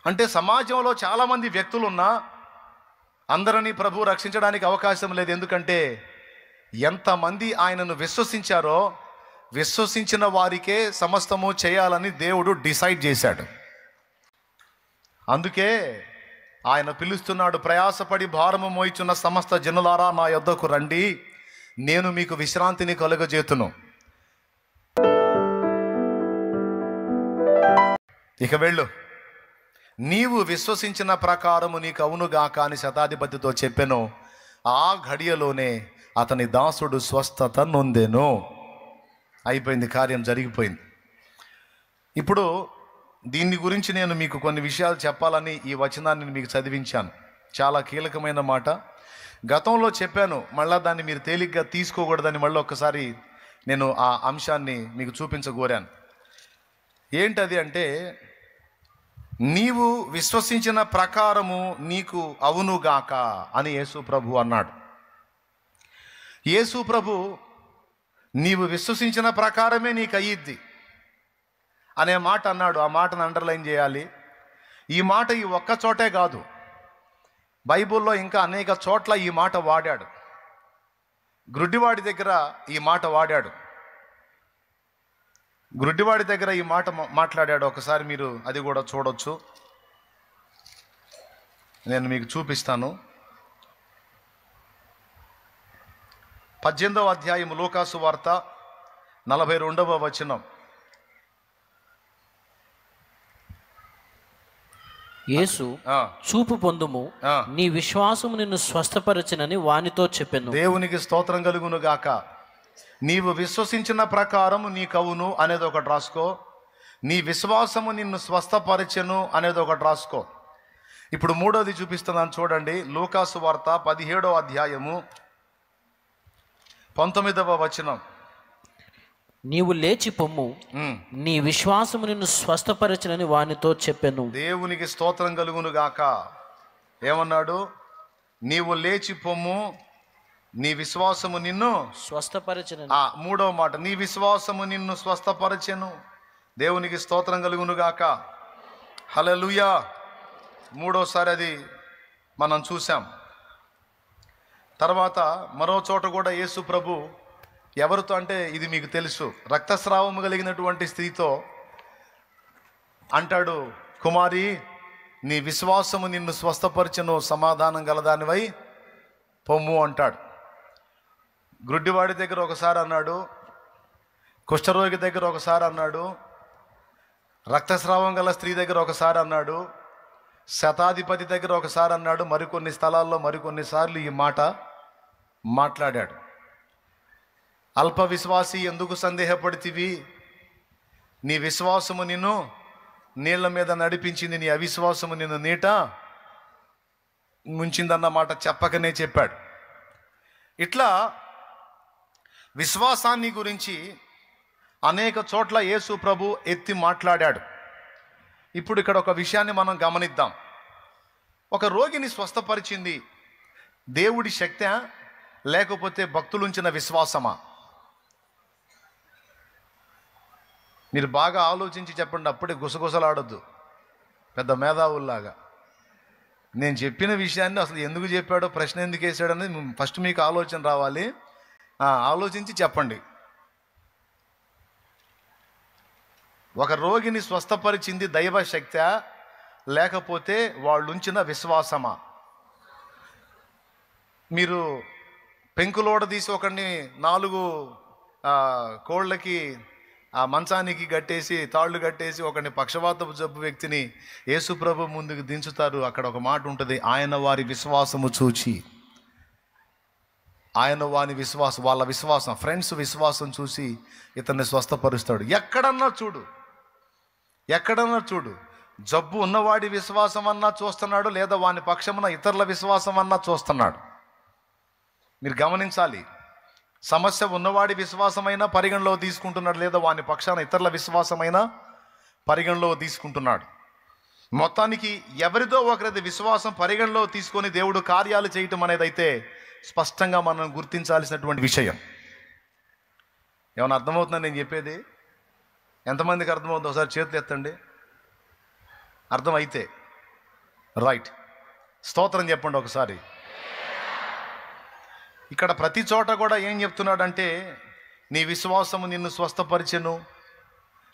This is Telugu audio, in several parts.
అంటే సమాజంలో చాలామంది వ్యక్తులున్నా అందరినీ ప్రభు రక్షించడానికి అవకాశం లేదు. ఎందుకంటే ఎంతమంది ఆయనను విశ్వసించారో విశ్వసించిన వారికే సమస్తము చేయాలని దేవుడు డిసైడ్ చేశాడు. అందుకే ఆయన పిలుస్తున్నాడు, ప్రయాసపడి భారము మోయిచున్న సమస్త జనులారా నా యొద్దకు రండి, నేను మీకు విశ్రాంతిని కలుగజేతును. ఇక వెళ్ళు, నీవు విశ్వసించిన ప్రకారము నీకు అవునుగాక అని శతాధిపతితో చెప్పెను. ఆ ఘడియలోనే అతని దాసుడు స్వస్థత నొందెను. అయిపోయింది, కార్యం జరిగిపోయింది. ఇప్పుడు దీని గురించి నేను మీకు కొన్ని విషయాలు చెప్పాలని ఈ వచనాన్ని మీకు చదివించాను. చాలా కీలకమైన మాట. గతంలో చెప్పాను, మళ్ళీ దాన్ని మీరు తేలిగ్గా తీసుకోకూడదని మళ్ళీ ఒక్కసారి నేను ఆ అంశాన్ని మీకు చూపించగోరాను. ఏంటది అంటే, నీవు విశ్వసించిన ప్రకారము నీకు అవునుగాక అని యేసు ప్రభు అన్నాడు. యేసు ప్రభు నీవు విశ్వసించిన ప్రకారమే నీకు అయ్యిద్ది అనే మాట అన్నాడు. ఆ మాటను అండర్లైన్ చేయాలి. ఈ మాట ఈ ఒక్క చోటే కాదు, బైబిల్లో ఇంకా అనేక చోట్ల ఈ మాట వాడాడు. గ్రుడ్డివాడి దగ్గర ఈ మాట వాడాడు, గ్రుడ్డివాడి దగ్గర ఈ మాట మాట్లాడాడు. ఒకసారి మీరు అది కూడా చూడొచ్చు, నేను మీకు చూపిస్తాను. 18వ అధ్యాయం లూకాసు వార్త 42వ వచనం. యేసు చూపు పొందుము, నీ విశ్వాసము నిన్ను స్వస్థపరచునని వానితో చెప్పెను. దేవునికి స్తోత్రం కలుగును గాక. నీవు విశ్వసించిన ప్రకారం నీకవును అనేది ఒకటి రాసుకో, నీ విశ్వాసము నిన్ను స్వస్థపరచెను అనేది ఒకటి రాసుకో. ఇప్పుడు మూడోది చూపిస్తున్నాను చూడండి. లూకాసు వార్త 17వ అధ్యాయము 19వ వచనం. నీవు లేచి పొమ్ము, నీ విశ్వాసము నిన్ను స్వస్థపరచునని వానితో చెప్పెను. దేవునికి స్తోత్రం కలుగును గాక. ఏమన్నాడు? నీవు లేచి పొమ్ము, నీ విశ్వాసము నిన్ను స్వస్థపరచును. మూడవ మాట, నీ విశ్వాసము నిన్ను స్వస్థపరచెను. దేవునికి స్తోత్రం కలుగును గాక. హల్లెలూయా. మూడోసారి అది మనం చూసాం. తర్వాత మరో చోట కూడా యేసు ప్రభు ఎవరితో అంటే, ఇది మీకు తెలుసు, రక్తస్రావము కలిగినటువంటి స్త్రీతో అంటాడు, కుమారి నీ విశ్వాసము నిన్ను స్వస్థపరచెను, సమాధానం గలదానివై పొమ్ము అంటాడు. గ్రుడ్డివాడి దగ్గర ఒకసారి అన్నాడు, కుష్ఠరోగి దగ్గర ఒకసారి అన్నాడు, రక్తస్రావం గల స్త్రీ దగ్గర ఒకసారి అన్నాడు, శతాధిపతి దగ్గర ఒకసారి అన్నాడు, మరికొన్ని స్థలాల్లో మరికొన్నిసార్లు ఈ మాట మాట్లాడాడు. అల్ప విశ్వాసి ఎందుకు సందేహపడితివి, నీ విశ్వాసము నిన్ను నీళ్ల మీద నడిపించింది, నీ అవిశ్వాసము నిన్ను నీట ముంచిందన్న మాట చెప్పకనే చెప్పాడు. ఇట్లా విశ్వాసాన్ని గురించి అనేక చోట్ల యేసు ప్రభు ఎత్తి మాట్లాడాడు. ఇప్పుడు ఇక్కడ ఒక విషయాన్ని మనం గమనిద్దాం. ఒక రోగిని స్వస్థపరిచింది దేవుడి శక్తి లేకపోతే భక్తులుంచిన విశ్వాసమా? మీరు బాగా ఆలోచించి చెప్పండి, అప్పుడే గుసగుసలాడొద్దు పెద్ద మేధావుల్లాగా. నేను చెప్పిన విషయాన్ని అసలు ఎందుకు చెప్పాడో, ప్రశ్న ఎందుకు వేసాడు అనేది ఫస్ట్ మీకు ఆలోచన రావాలి. ఆలోచించి చెప్పండి. ఒక రోగిని స్వస్థపరిచింది దైవ శక్తి లేకపోతే వాళ్ళుంచిన విశ్వాసమా? మీరు పెంకులోడ తీసి ఒకడిని 4 కోళ్ళకి ఆ మంచానికి కట్టేసి తాళ్ళు కట్టేసి ఒకడిని పక్షవాతపు జబ్బు వ్యక్తిని యేసు ప్రభు ముందుకు దించుతారు. అక్కడ ఒక మాట ఉంటుంది, ఆయన వారి విశ్వాసము చూచి, ఆయన వాని విశ్వాసం, వాళ్ళ విశ్వాసం, ఫ్రెండ్స్ విశ్వాసం చూసి ఇతన్ని స్వస్థపరుస్తాడు. ఎక్కడన్నా చూడు, జబ్బు ఉన్నవాడి విశ్వాసం అన్నా చూస్తున్నాడు, లేదా వాని పక్షమున ఇతరుల విశ్వాసం అన్నా చూస్తున్నాడు. మీరు గమనించాలి, సమస్య ఉన్నవాడి విశ్వాసమైనా పరిగణలో తీసుకుంటున్నాడు, లేదా వాని పక్షాన ఇతరుల విశ్వాసమైనా పరిగణలో తీసుకుంటున్నాడు. మొత్తానికి ఎవరిదో ఒకరిది విశ్వాసం పరిగణలో తీసుకొని దేవుడు కార్యాలు చేయటం అనేది అయితే స్పష్టంగా మనం గుర్తించాల్సినటువంటి విషయం. ఏమైనా అర్థమవుతుందని నేను చెప్పేది? ఎంతమందికి అర్థమవుతుందో ఒకసారి చేతులు ఎత్తండి. అర్థమైతే రైట్, స్తోత్రం చెప్పండి ఒకసారి. ఇక్కడ ప్రతి చోట కూడా ఏం చెప్తున్నాడంటే, నీ విశ్వాసము నిన్ను స్వస్థపరిచెను,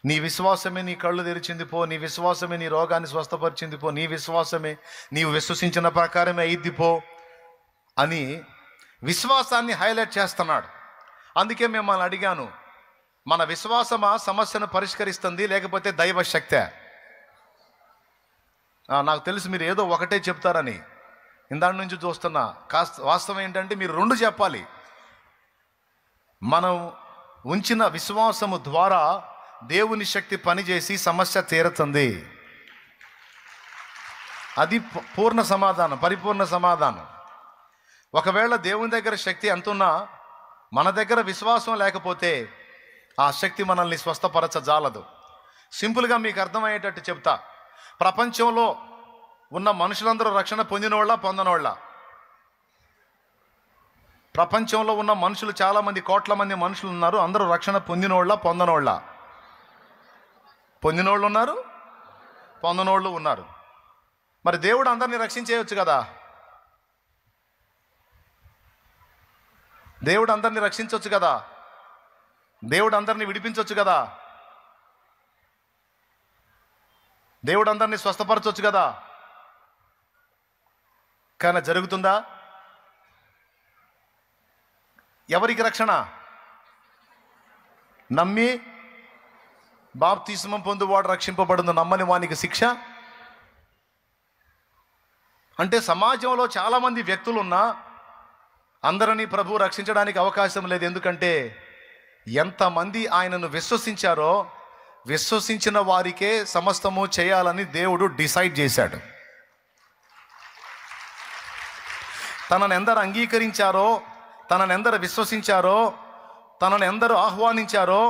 నీ విశ్వాసమే నీ కళ్ళు తెరిచింది పో, నీ విశ్వాసమే నీ రోగాన్ని స్వస్థపరిచింది పో, నీ విశ్వాసమే నీవు విశ్వసించిన ప్రకారమే అయ్యిద్ది పో అని విశ్వాసాన్ని హైలైట్ చేస్తున్నాడు. అందుకే మిమ్మల్ని అడిగాను, మన విశ్వాసమా సమస్యను పరిష్కరిస్తుంది లేకపోతే దైవ శక్తే? నాకు తెలుసు మీరు ఏదో ఒకటే చెప్తారని, ఇందాక నుంచి చూస్తున్నా. వాస్తవం ఏంటంటే మీరు రెండు చెప్పాలి. మనం ఉంచిన విశ్వాసము ద్వారా దేవుని శక్తి పనిచేసి సమస్య తీరుతుంది. అది పూర్ణ సమాధానం, పరిపూర్ణ సమాధానం. ఒకవేళ దేవుని దగ్గర శక్తి ఎంతున్నా మన దగ్గర విశ్వాసం లేకపోతే ఆ శక్తి మనల్ని స్వస్థపరచజాలదు. సింపుల్గా మీకు అర్థమయ్యేటట్టు చెప్తా. ప్రపంచంలో ఉన్న మనుషులందరూ రక్షణ పొందినోళ్ళ పొందనోళ్ళ? ప్రపంచంలో ఉన్న మనుషులు చాలామంది, కోట్ల మంది మనుషులు ఉన్నారు. అందరూ రక్షణ పొందినోళ్ళ పొందనోళ్ళ? పొందినోళ్ళు ఉన్నారు, పొందనోళ్ళు ఉన్నారు. మరి దేవుడు అందరినీ రక్షించేయచ్చు కదా, దేవుడు అందరినీ రక్షించవచ్చు కదా, దేవుడు అందరినీ విడిపించవచ్చు కదా, దేవుడు అందరినీ స్వస్థపరచవచ్చు కదా. కానీ జరుగుతుందా? ఎవరికి రక్షణ? నమ్మి బాప్తిస్మం పొందువాడు రక్షింపబడును, నమ్మని వానికి శిక్ష. అంటే సమాజంలో చాలామంది వ్యక్తులు ఉన్నా అందరినీ ప్రభు రక్షించడానికి అవకాశం లేదు. ఎందుకంటే ఎంతమంది ఆయనను విశ్వసించారో, విశ్వసించిన వారికే సమస్తము చేయాలని దేవుడు డిసైడ్ చేశాడు. తనను ఎందరు అంగీకరించారో, తనను ఎందరు విశ్వసించారో, తనను ఎందరు ఆహ్వానించారో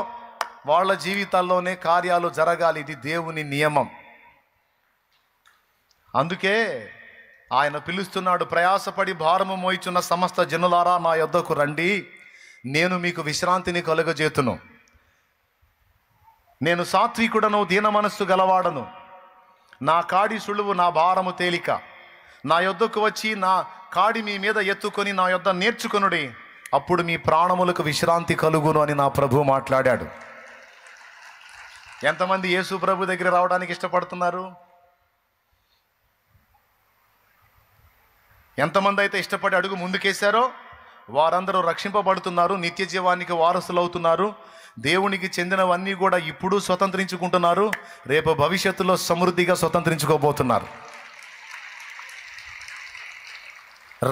వాళ్ళ జీవితాల్లోనే కార్యాలు జరగాలి. ఇది దేవుని నియమం. అందుకే ఆయన పిలుస్తున్నాడు, ప్రయాసపడి భారము మోయిచున్న సమస్త జనులారా నా యొద్దకు రండి, నేను మీకు విశ్రాంతిని కలుగజేతును. నేను సాత్వికుడను, దీన మనస్సు గలవాడను, నా కాడి సులువు, నా భారము తేలిక. నా యొద్దకు వచ్చి నా కాడి మీ మీద ఎత్తుకొని నా యొద్ద నేర్చుకొనుడి, అప్పుడు మీ ప్రాణములకు విశ్రాంతి కలుగును అని నా ప్రభు మాట్లాడాడు. ఎంతమంది యేసు ప్రభు దగ్గర రావడానికి ఇష్టపడుతున్నారు? ఎంతమంది అయితే ఇష్టపడి అడుగు ముందుకేశారో వారందరూ రక్షింపబడుతున్నారు, నిత్య జీవానికి వారసులు అవుతున్నారు. దేవునికి చెందినవన్నీ కూడా ఇప్పుడు స్వతంత్రించుకుంటున్నారు, రేపు భవిష్యత్తులో సమృద్ధిగా స్వతంత్రించుకోబోతున్నారు.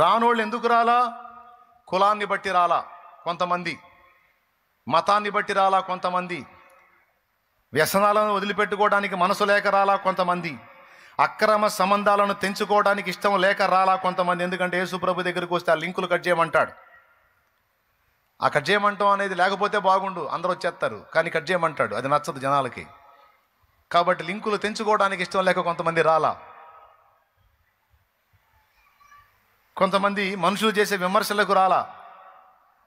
రానోళ్ళు ఎందుకు రాలా? కులాన్ని బట్టి రాలా కొంతమంది, మతాన్ని బట్టి రాలా కొంతమంది, వ్యసనాలను వదిలిపెట్టుకోవడానికి మనసు లేక రాలా కొంతమంది, అక్రమ సంబంధాలను తెంచుకోవడానికి ఇష్టం లేక రాలా కొంతమంది. ఎందుకంటే యేసు ప్రభు దగ్గరికి వస్తే ఆ లింకులు కట్ చేయమంటాడు. ఆ కట్ చేయమంటాం అనేది లేకపోతే బాగుండు, అందరూ వచ్చేస్తారు, కానీ కట్ చేయమంటాడు, అది నచ్చదు జనాలకి. కాబట్టి లింకులు తెంచుకోవడానికి ఇష్టం లేక కొంతమంది రాలా. కొంతమంది మనుషులు చేసే విమర్శలకు రాలా.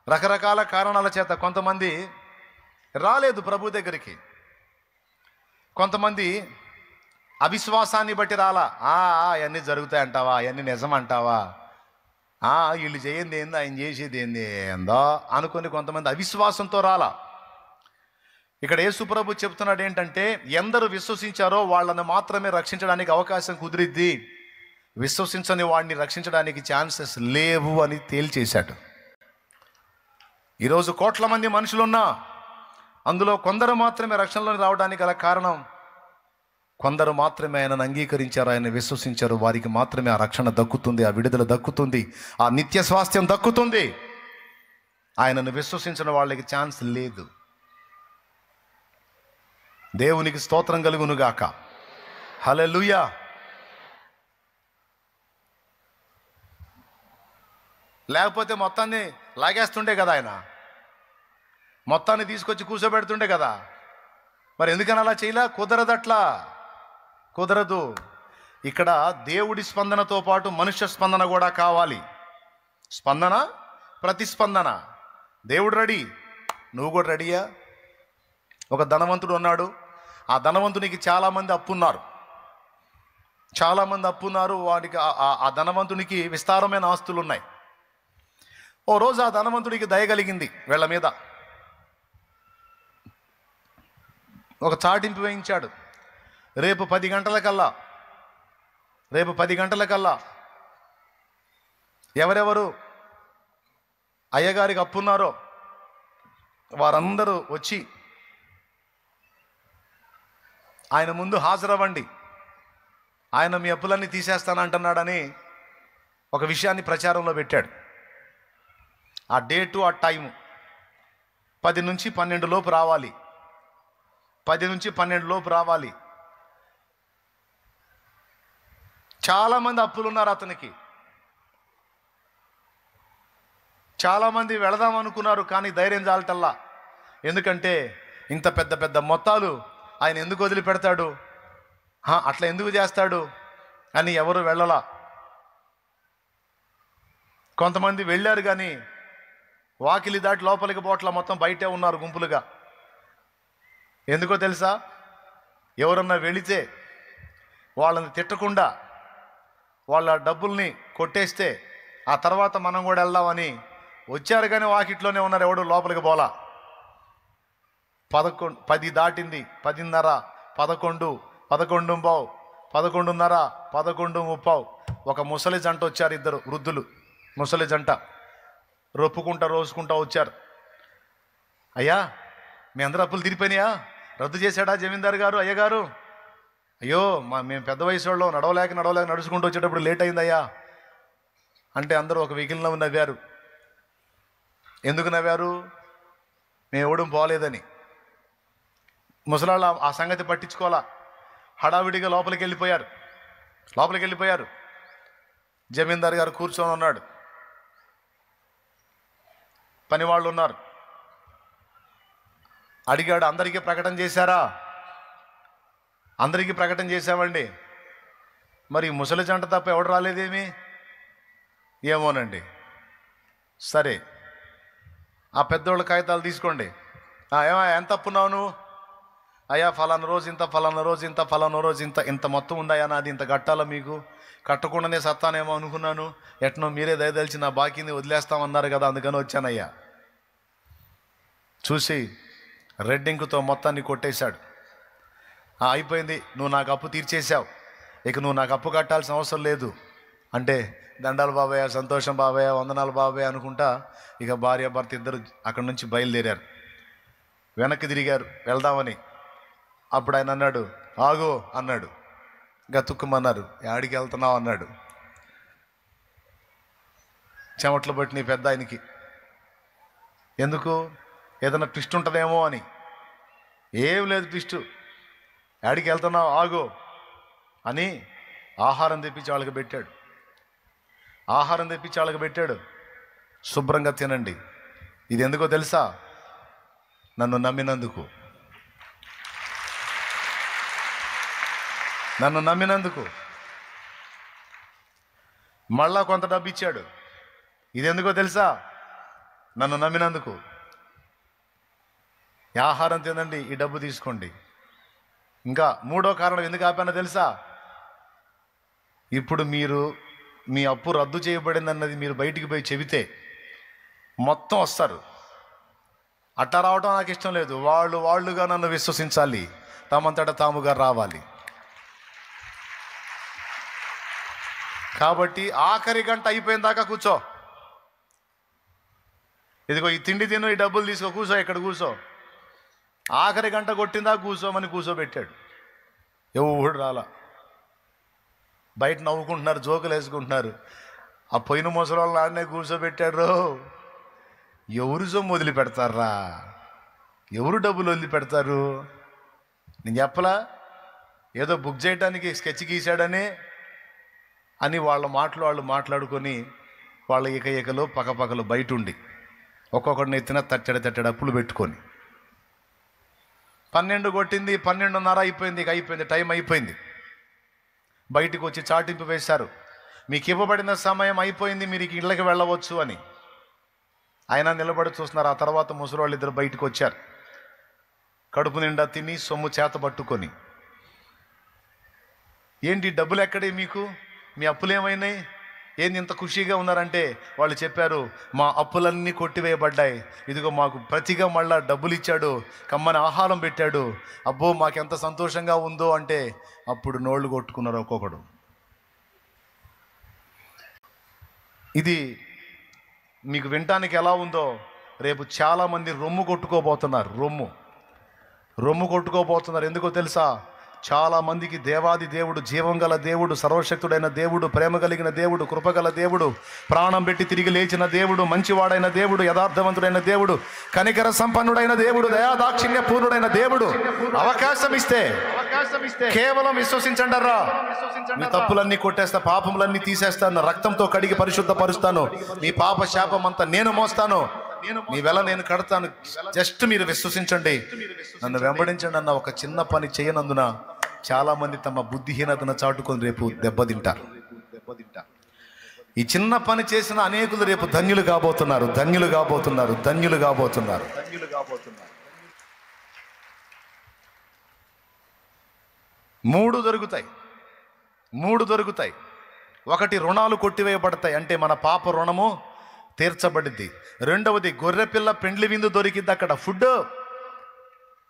రకరకాల కారణాల చేత కొంతమంది రాలేదు ప్రభు దగ్గరికి. కొంతమంది అవిశ్వాసాన్ని బట్టి రాలా. అవన్నీ జరుగుతాయంటావా, అవన్నీ నిజం అంటావా, వీళ్ళు చేయండి ఏంది, ఆయన చేసేది ఏంది ఏందో అనుకుని కొంతమంది అవిశ్వాసంతో రాలా. ఇక్కడ యేసు ప్రభు చెప్తున్నాడు ఏంటంటే, ఎందరు విశ్వసించారో వాళ్ళని మాత్రమే రక్షించడానికి అవకాశం కుదిరిద్ది, విశ్వసించని వాడిని రక్షించడానికి ఛాన్సెస్ లేవు అని తేల్చేశాడు. ఈరోజు కోట్ల మంది మనుషులున్నా అందులో కొందరు మాత్రమే రక్షణలోకి రావడానికి గల కారణం, కొందరు మాత్రమే ఆయనను అంగీకరించారు, ఆయన విశ్వసించారు. వారికి మాత్రమే ఆ రక్షణ దక్కుతుంది, ఆ విడుదల దక్కుతుంది, ఆ నిత్య స్వాస్థ్యం దక్కుతుంది. ఆయనను విశ్వసించిన వాళ్ళకి ఛాన్స్ లేదు. దేవునికి స్తోత్రం కలుగునుగాక. హల్లెలూయా. లేకపోతే మొత్తాన్ని లాగేస్తుండే కదా, ఆయన మొత్తాన్ని తీసుకొచ్చి కూర్చోబెడుతుండే కదా. మరి ఎందుకని అలా చేయలే? కుదరదట్లా, కుదరదు. ఇక్కడ దేవుడి స్పందనతో పాటు మనుష్య స్పందన కూడా కావాలి. స్పందన, ప్రతిస్పందన. దేవుడు రెడీ, నువ్వు కూడా రెడీయా? ఒక ధనవంతుడు ఉన్నాడు. ఆ ధనవంతునికి చాలామంది అప్పున్నారు. చాలామంది అప్పున్నారు. వాడికి ఆ ధనవంతునికి విస్తారమైన ఆస్తులు ఉన్నాయి. ఓ రోజు ఆ ధనవంతుడికి దయ కలిగింది వీళ్ళ మీద. ఒక చాటింపు వేయించాడు. రేపు 10 గంటలకల్లా ఎవరెవరు అయ్యగారికి అప్పున్నారో వారందరూ వచ్చి ఆయన ముందు హాజరవ్వండి, ఆయన మీ అప్పులన్నీ తీసేస్తానంటున్నాడని ఒక విషయాన్ని ప్రచారంలో పెట్టాడు. ఆ డేటు, ఆ టైము 10 నుంచి 12 లోపు రావాలి. 10 నుంచి 12 లోపు రావాలి. చాలామంది అప్పులున్నారు అతనికి. చాలామంది వెళదాం అనుకున్నారు, కానీ ధైర్యం చాలటల్లా. ఎందుకంటే ఇంత పెద్ద పెద్ద మొత్తాలు ఆయన ఎందుకు వదిలిపెడతాడు, అట్లా ఎందుకు చేస్తాడు అని ఎవరు వెళ్ళలా. కొంతమంది వెళ్ళారు, కానీ వాకిలి దాటి లోపలికి పోట్ల మొత్తం బయటే ఉన్నారు గుంపులుగా. ఎందుకో తెలుసా? ఎవరన్నా వెళితే వాళ్ళని తిట్టకుండా వాళ్ళ డబ్బుల్ని కొట్టేస్తే ఆ తర్వాత మనం కూడా వెళ్దామని వచ్చారు, కానీ వాకిట్లోనే ఉన్నారు, ఎవడు లోపలికి పోలా. 10 దాటింది, 10:30, 11, 11:15, 11:30, 11:30. ఒక ముసలి జంట వచ్చారు, ఇద్దరు వృద్ధులు, ముసలి జంట రొప్పుకుంటా రోజుకుంటా వచ్చారు. అయ్యా, మీ అందరూ అప్పులు తీరిపోయినాయా? రద్దు చేశాడా జమీందారు గారు? అయ్యగారు, అయ్యో మేము పెద్ద వయసు వాళ్ళు, నడవలేక నడుచుకుంటూ వచ్చేటప్పుడు లేట్ అయిందయ్యా అంటే అందరూ ఒక వెకిలిలో నవ్వారు. ఎందుకు నవ్వారు? మేము ఎవడం పోలేదని. ముసలాళ్ళు ఆ సంగతి పట్టించుకోవాలా, హడావిడిగా లోపలికి వెళ్ళిపోయారు. జమీందారు గారు కూర్చొని ఉన్నాడు, పనివాళ్ళు ఉన్నారు. అడిగాడు, అందరికీ ప్రకటన చేశారా? అందరికీ ప్రకటన చేశామండి. మరి ముసలి జంట తప్ప ఎవడు రాలేదేమి? ఏమోనండి. సరే, ఆ పెద్దోళ్ళ కాగితాలు తీసుకోండి. ఎంత అప్పున్నావు నువ్వు? అయ్యా, ఫలానా రోజు ఇంత, ఫలానా రోజు ఇంత, ఫలానా రోజు ఇంత, ఇంత మొత్తం ఉందయ్యా నాది, ఇంత కట్టాలా మీకు? కట్టకుండానే సత్తానేమో అనుకున్నాను, ఎట్నో మీరే దయదలిచి నా బాకీని వదిలేస్తామన్నారు కదా, అందుకని వచ్చానయ్యా. చూసి రెడ్డింకుతో మొత్తాన్ని కొట్టేశాడు. అయిపోయింది, నువ్వు నాకు అప్పు తీర్చేశావు, ఇక నువ్వు నాకు అప్పు కట్టాల్సిన అవసరం లేదు అంటే, దండాలు బాబాయ్, సంతోషం బాబాయ్, వందనాలు బాబాయ్ అనుకుంటా ఇక భార్య భర్త ఇద్దరు అక్కడి నుంచి బయలుదేరారు. వెనక్కి తిరిగారు వెళ్దామని. అప్పుడు ఆయన అన్నాడు, ఆగో అన్నాడు. గతుక్కుమన్నారు. యాడికి వెళ్తున్నావు అన్నాడు. చెమట్లు పట్టిన పెద్ద ఆయనకి. ఎందుకు? ఏదైనా ట్విస్ట్ ఉంటుందేమో అని. ఏం లేదు ట్విస్ట్. యాడికి వెళ్తున్నావు, ఆగో అని ఆహారం తెప్పించి వాళ్ళకి పెట్టాడు. శుభ్రంగా తినండి. ఇది ఎందుకో తెలుసా? నన్ను నమ్మినందుకు. మళ్ళా కొంత డబ్బు ఇచ్చాడు. ఇది ఎందుకో తెలుసా? నన్ను నమ్మినందుకు. ఈ ఆహారం తినండి, ఈ డబ్బు తీసుకోండి. ఇంకా 3వ కారణం ఎందుకు ఆపానో తెలుసా? ఇప్పుడు మీరు మీ అప్పు రద్దు చేయబడింది అన్నది మీరు బయటికి పోయి చెబితే మొత్తం వస్తారు. అట్టా రావటం నాకు ఇష్టం లేదు. వాళ్ళుగా నన్ను విశ్వసించాలి, తమంతట తాముగా రావాలి. కాబట్టి ఆఖరి గంట అయిపోయిన దాకా కూర్చో. ఇదిగో ఈ తిండి తిను, ఈ డబ్బులు తీసుకో, కూర్చో, ఇక్కడ కూర్చో. ఆఖరి గంట కొట్టిందా కూర్చోమని కూర్చోబెట్టాడు. ఎవడు రాలా. బయట నవ్వుకుంటున్నారు, జోకులు వేసుకుంటున్నారు. ఆ పోయిన ముసలి వాళ్ళు ఆడనే కూర్చోబెట్టాడు. ఎవరు సొమ్ము వదిలిపెడతారా? ఎవరు డబ్బులు వదిలిపెడతారు? నేను చెప్పలా, ఏదో బుక్ చేయడానికి స్కెచ్ గీశాడని అని వాళ్ళ మాటలు వాళ్ళు మాట్లాడుకొని వాళ్ళ ఏకలు పక్కపక్కలు బయట ఉండి ఒక్కొక్కడిని ఎత్తిన తట్టెడు అప్పులు పెట్టుకొని 12 కొట్టింది, 12:30 అయిపోయింది. ఇక అయిపోయింది, టైం అయిపోయింది. బయటకు వచ్చి చాటింపు వేశారు, మీకు ఇవ్వబడిన సమయం అయిపోయింది, మీరు ఇళ్ళకి వెళ్ళవచ్చు అని. ఆయన నిలబడి చూస్తున్నారు. ఆ తర్వాత ముసలి వాళ్ళు ఇద్దరు బయటకు వచ్చారు, కడుపు నిండా తిని సొమ్ము చేత పట్టుకొని. ఏంటి డబ్బులు ఎక్కడే మీకు, మీ అప్పులు ఏమైనాయి, ఏంది ఇంత ఖుషీగా ఉన్నారంటే వాళ్ళు చెప్పారు, మా అప్పులన్నీ కొట్టివేయబడ్డాయి, ఇదిగో మాకు ప్రతిగా మళ్ళా డబ్బులు ఇచ్చాడు, కమ్మని ఆహారం పెట్టాడు, అబ్బో మాకెంత సంతోషంగా ఉందో అంటే అప్పుడు నోళ్ళు కొట్టుకున్నారు ఒక్కొక్కడు. ఇది మీకు వినటానికి ఎలా ఉందో, రేపు చాలామంది రొమ్ము కొట్టుకోబోతున్నారు. రొమ్ము కొట్టుకోబోతున్నారు. ఎందుకో తెలుసా? చాలామందికి దేవాది దేవుడు, జీవం గల దేవుడు, సర్వశక్తుడైన దేవుడు, ప్రేమ కలిగిన దేవుడు, కృపగల దేవుడు, ప్రాణం పెట్టి తిరిగి లేచిన దేవుడు, మంచివాడైన దేవుడు, యథార్థవంతుడైన దేవుడు, కనికర సంపన్నుడైన దేవుడు, దయాదాక్షిణ్య పూర్ణుడైన దేవుడు అవకాశం ఇస్తే కేవలం విశ్వసించండరా, మీ తప్పులన్నీ కొట్టేస్తా, పాపములన్నీ తీసేస్తాను, రక్తంతో కడిగి పరిశుద్ధపరుస్తాను, మీ పాప శాపం అంతా నేను మోస్తాను, మీ వెల నేను కడతాను, జస్ట్ మీరు విశ్వసించండి, నన్ను వెంబడించండి అన్న ఒక చిన్న పని చేయనందున చాలా మంది తమ బుద్ధిహీనతను చాటుకొని రేపు దెబ్బతింటారు. ఈ చిన్న పని చేసిన అనేకులు రేపు ధన్యులు కాబోతున్నారు. 3 దొరుకుతాయి. ఒకటి, రుణాలు కొట్టివేయబడతాయి, అంటే మన పాప రుణము తీర్చబడిద్ది. రెండవది, గొర్రెపిల్ల పెండ్లి విందు దొరికిద్ది. అక్కడ ఫుడ్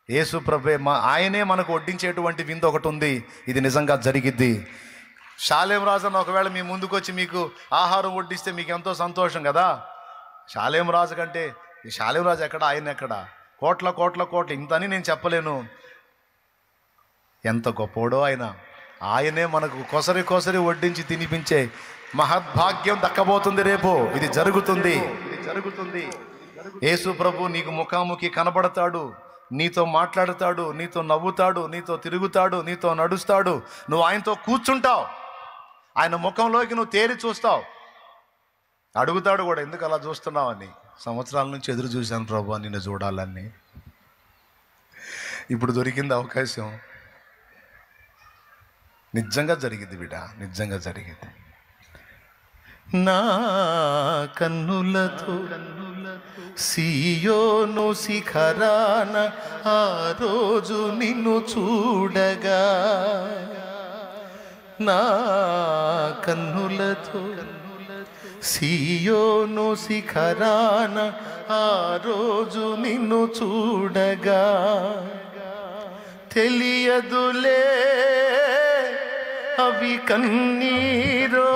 యేసు ప్రభువే, ఆయనే మనకు వడ్డించేటువంటి విందు ఒకటి ఉంది. ఇది నిజంగా జరిగిద్ది. షాలేం రాజు అన్న ఒకవేళ మీ ముందుకు వచ్చి మీకు ఆహారం వడ్డిస్తే మీకు ఎంతో సంతోషం కదా. షాలేం రాజు కంటే ఈ షాలేం రాజు ఎక్కడ, ఆయన ఎక్కడ, కోట్ల ఇంతని నేను చెప్పలేను. ఎంత గొప్పోడో ఆయన. ఆయనే మనకు కొసరి వడ్డించి తినిపించే మహద్భాగ్యం దక్కబోతుంది రేపు. ఇది జరుగుతుంది. యేసు ప్రభు నీకు ముఖాముఖి కనబడతాడు, నీతో మాట్లాడతాడు, నీతో నవ్వుతాడు, నీతో తిరుగుతాడు, నీతో నడుస్తాడు. నువ్వు ఆయనతో కూర్చుంటావు, ఆయన ముఖంలోకి నువ్వు తేరి చూస్తావు. అడుగుతాడు కూడా, ఎందుకు అలా చూస్తున్నావు అని. సంవత్సరాల నుంచి ఎదురు చూశాను ప్రభు నిన్ను చూడాలని. ఇప్పుడు దొరికింది అవకాశం. నిజంగా జరిగింది బిడ్డ, నిజంగా జరిగింది. నా కన్నులతో సీయోను శిఖరాన ఆ రోజు నిన్ను చూడగా, నా కన్నులతో సీయోను శిఖరాన ఆ రోజు నిన్ను చూడగా, తెలియదులే అవి కన్నీరో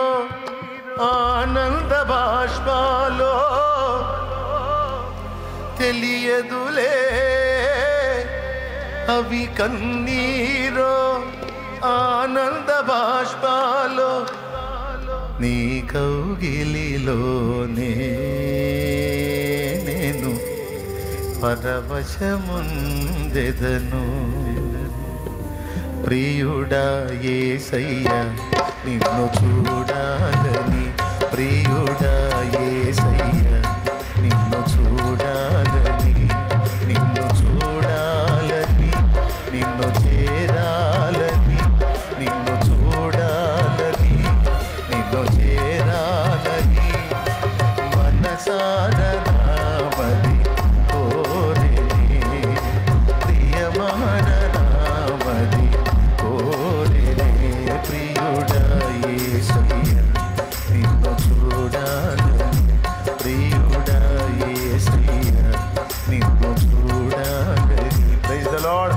ఆనంద బాష్పాలో, తెలియదులే అవి కన్నీరో ఆనంద బాష్పాలో, నీ కౌగిలిలోనే నేను పరవశముందెదను. ప్రియుడా యేసయ్యా నిన్ను చూడాలని, ప్రియుడా యేసయ్యా నిన్ను చూడాలని, నిన్ను చూడాలని, నిన్ను చేరాలని, నిన్ను చూడాలని, నిన్ను చేరాలని, మనసారా నామది కోరిని, ప్రియమైన నామది కోరిని. ప్రియుడా యేసయ్యా నిన్ను చూడాలని, ప్రియుడా యేసయ్యా నిన్ను చూడాలని. Praise the lord.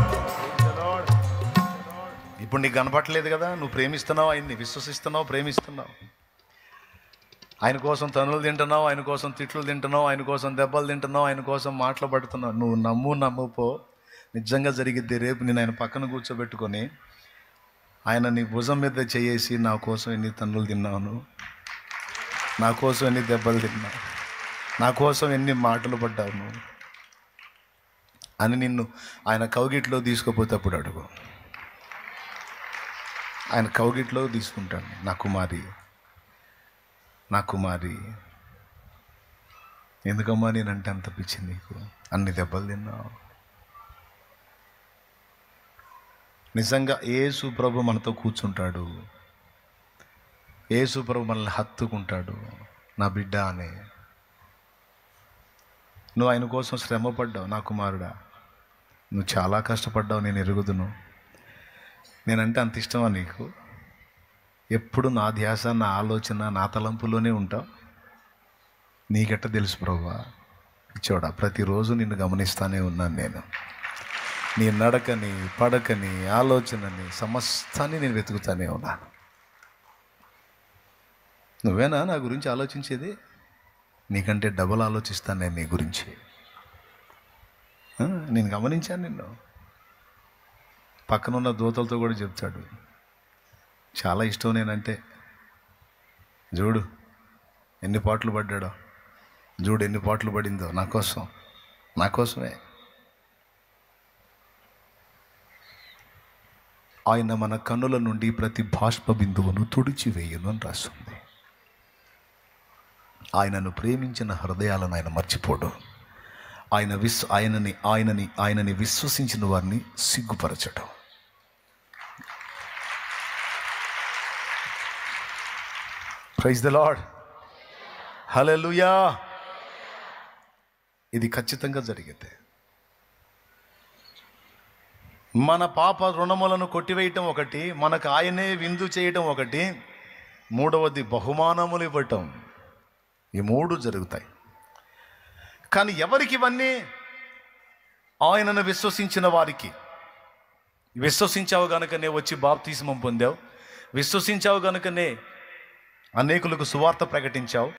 ఇప్పుడు నీకు కనపట్లేదు కదా, నువ్వు ప్రేమిస్తున్నావు ఆయన్ని, విశ్వసిస్తున్నావు, ప్రేమిస్తున్నావు. ఆయన కోసం తనులు తింటున్నావు, ఆయన కోసం తిట్లు తింటున్నావు, ఆయన కోసం దెబ్బలు తింటున్నావు, ఆయన కోసం మాటలు పడుతున్నావు. నువ్వు నమ్ముపో, నిజంగా జరిగిద్ది. రేపు నేను ఆయన పక్కన కూర్చోబెట్టుకొని ఆయన నీ భుజం మీద చేసి, నా కోసం ఎన్ని తన్నులు తిన్నాను, నా కోసం ఎన్ని దెబ్బలు తిన్నావు, నా కోసం ఎన్ని మాటలు పడ్డావు నువ్వు అని నిన్ను ఆయన కౌగిట్లో తీసుకుపోతే అప్పుడు అడుగు. ఆయన కౌగిట్లో తీసుకుంటాను. నా కుమారి, నా కుమారి, ఎందుకమ్మా నేనంటే అంత పిచ్చి నీకు, అన్ని దెబ్బలు తిన్నావు. నిజంగా యేసు ప్రభు మనతో కూర్చుంటాడు, యేసు ప్రభు మనల్ని హత్తుకుంటాడు. నా బిడ్డ అని నువ్వు ఆయన కోసం శ్రమ పడ్డావు. నా కుమారుడా, నువ్వు చాలా కష్టపడ్డావు, నేను ఎరుగుదును. నేనంటే అంత ఇష్టమా నీకు? ఎప్పుడు నా ధ్యాస, నా ఆలోచన, నా తలంపులోనే ఉంటావు. నీకెట్ట తెలుసు ప్రభువా? పిచ్చోడా, ప్రతిరోజు నిన్ను గమనిస్తానే ఉన్నాను నేను. నీ నడకని, పడకని, ఆలోచనని, సమస్తాన్ని నేను వెతుకుతానే ఉన్నాను. నువ్వేనా నా గురించి ఆలోచించేది? నీకంటే డబల్ ఆలోచిస్తాను నేను నీ గురించి. నేను గమనించాను నిన్ను. పక్కనున్న దూతలతో కూడా చెప్తాడు, చాలా ఇష్టం నేనంటే. చూడు ఎన్ని పాటలు పడ్డాడో, చూడు ఎన్ని పాటలు పడిందో నా కోసమే. ఆయన మన కన్నుల నుండి ప్రతి బాష్ప బిందువును తుడిచివేయును అని రాస్తుంది. ఆయనను ప్రేమించిన హృదయాలను ఆయన మర్చిపోడు. ఆయనని విశ్వసించిన వారిని సిగ్గుపరచడం. ప్రైజ్ ద లార్డ్, హల్లెలూయా. ఇది ఖచ్చితంగా జరిగితే మన పాప రుణములను కొట్టివేయటం ఒకటి, మనకు ఆయనే విందు చేయటం ఒకటి, మూడవది బహుమానములు ఇవ్వటం. ఈ మూడు జరుగుతాయి. కానీ ఎవరికి ఇవన్నీ? ఆయనను విశ్వసించిన వారికి. విశ్వసించావు గనుకనే వచ్చి బాప్తిస్మం పొందావు, విశ్వసించావు గనుకనే అనేకులకు సువార్త ప్రకటించావు.